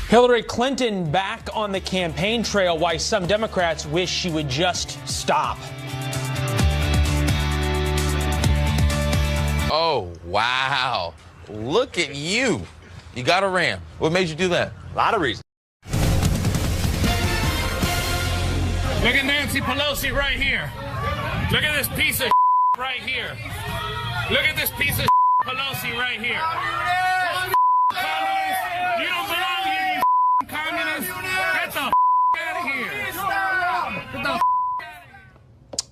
Hillary Clinton back on the campaign trail, why some Democrats wish she would just stop. Oh, wow. Look at you. You got a ram. What made you do that? A lot of reasons. Look at Nancy Pelosi right here. Look at this piece of right here. Look at this piece of Pelosi right here. Communists, you don't belong here, you communists. Get the out of here. Get the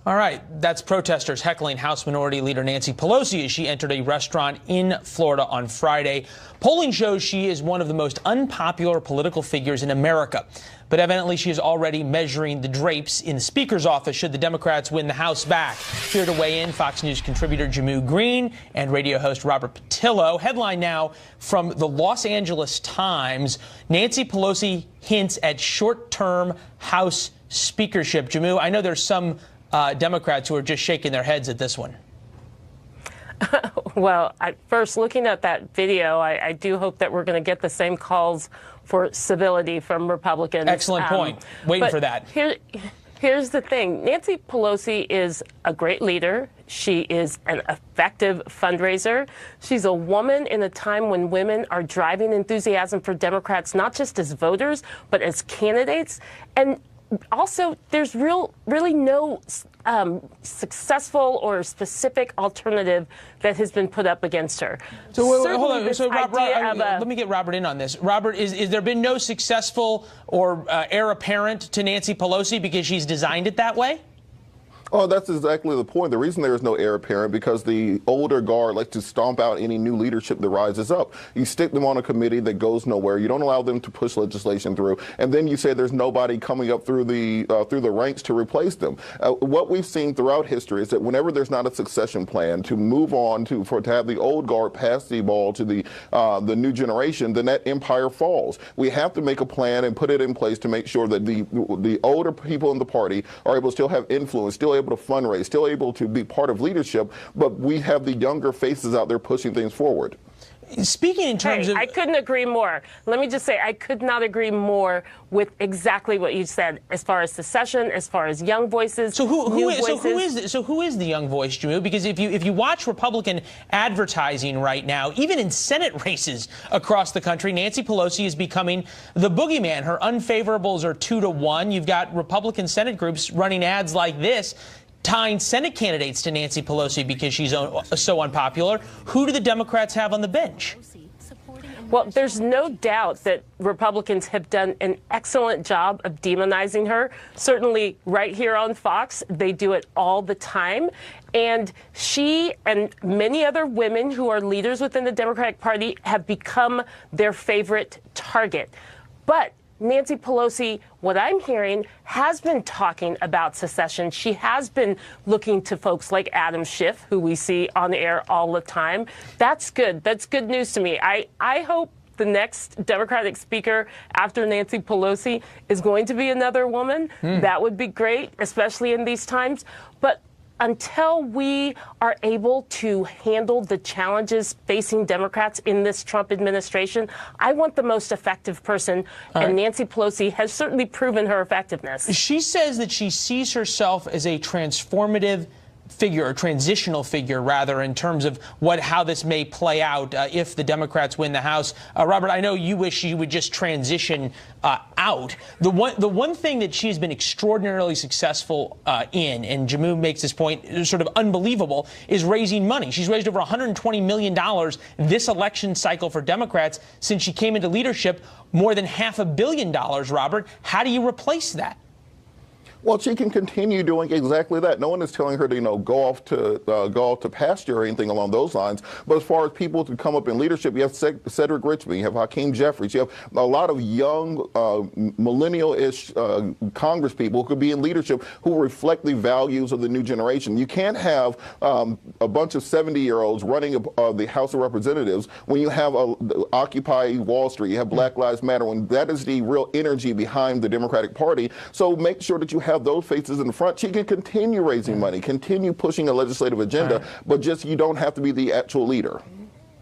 All right, that's protesters heckling House Minority Leader Nancy Pelosi as she entered a restaurant in Florida on Friday. Polling shows she is one of the most unpopular political figures in America. But evidently she is already measuring the drapes in the Speaker's office should the Democrats win the House back. Here to weigh in, Fox News contributor Jamu Green and radio host Robert Patillo. Headline now from the Los Angeles Times, Nancy Pelosi hints at short-term House speakership. Jamu, I know there's some Democrats who are just shaking their heads at this one. Well, first, looking at that video, I do hope that we're going to get the same calls for civility from Republicans. Excellent point. Waiting for that. Here's the thing. Nancy Pelosi is a great leader. She is an effective fundraiser. She's a woman in a time when women are driving enthusiasm for Democrats, not just as voters, but as candidates. And also, there's really no successful or specific alternative that has been put up against her. So hold on. So let me get Robert in on this. Robert, is there been no successful or heir apparent to Nancy Pelosi because she's designed it that way? Oh, that's exactly the point. The reason there is no heir apparent because the older guard likes to stomp out any new leadership that rises up. You stick them on a committee that goes nowhere. You don't allow them to push legislation through, and then you say there's nobody coming up through the ranks to replace them. What we've seen throughout history is that whenever there's not a succession plan to move on to have the old guard pass the ball to the new generation, then that empire falls. We have to make a plan and put it in place to make sure that the older people in the party are able to still have influence, still able to fundraise, still able to be part of leadership, but we have the younger faces out there pushing things forward. Speaking in terms of... I couldn't agree more. Let me just say, I could not agree more with exactly what you said as far as secession, as far as young voices. So who is the young voice, Jamu? Because if you watch Republican advertising right now, even in Senate races across the country, Nancy Pelosi is becoming the boogeyman. Her unfavorables are 2-1. You've got Republican Senate groups running ads like this, tying Senate candidates to Nancy Pelosi because she's so unpopular. Who do the Democrats have on the bench? Well, there's no doubt that Republicans have done an excellent job of demonizing her. Certainly right here on Fox, they do it all the time. And she and many other women who are leaders within the Democratic Party have become their favorite target. But Nancy Pelosi, what I'm hearing, has been talking about secession. She has been looking to folks like Adam Schiff, who we see on the air all the time. That's good. That's good news to me. I hope the next Democratic speaker after Nancy Pelosi is going to be another woman. That would be great, especially in these times. But until we are able to handle the challenges facing Democrats in this Trump administration, I want the most effective person, and Nancy Pelosi has certainly proven her effectiveness. She says that she sees herself as a transformative figure, or transitional figure, rather, in terms of how this may play out if the Democrats win the House. Robert, I know you wish you would just transition out. The one thing that she's been extraordinarily successful in, and Jamu makes this point sort of unbelievable, is raising money. She's raised over $120 million this election cycle for Democrats since she came into leadership, more than $500 million, Robert. How do you replace that? Well, she can continue doing exactly that. No one is telling her to, go off to pasture or anything along those lines. But as far as people to come up in leadership, you have Cedric Richmond, you have Hakeem Jeffries, you have a lot of young, millennial-ish congresspeople who could be in leadership who reflect the values of the new generation. You can't have a bunch of 70-year-olds running the House of Representatives when you have Occupy Wall Street, you have Black Lives Matter, when that is the real energy behind the Democratic Party. So make sure that you have those faces in the front. She can continue raising money, continue pushing a legislative agenda, but just you don't have to be the actual leader.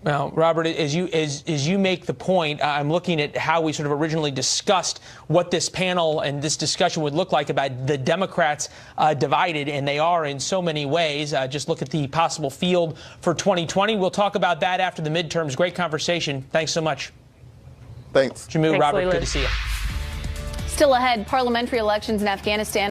Well, Robert, as you make the point, I'm looking at how we sort of originally discussed what this panel and this discussion would look like about the Democrats divided, and they are in so many ways. Just look at the possible field for 2020. We'll talk about that after the midterms. Great conversation. Thanks so much. Thanks. Jammu, Robert, Leland. good to see you. Still ahead, parliamentary elections in Afghanistan.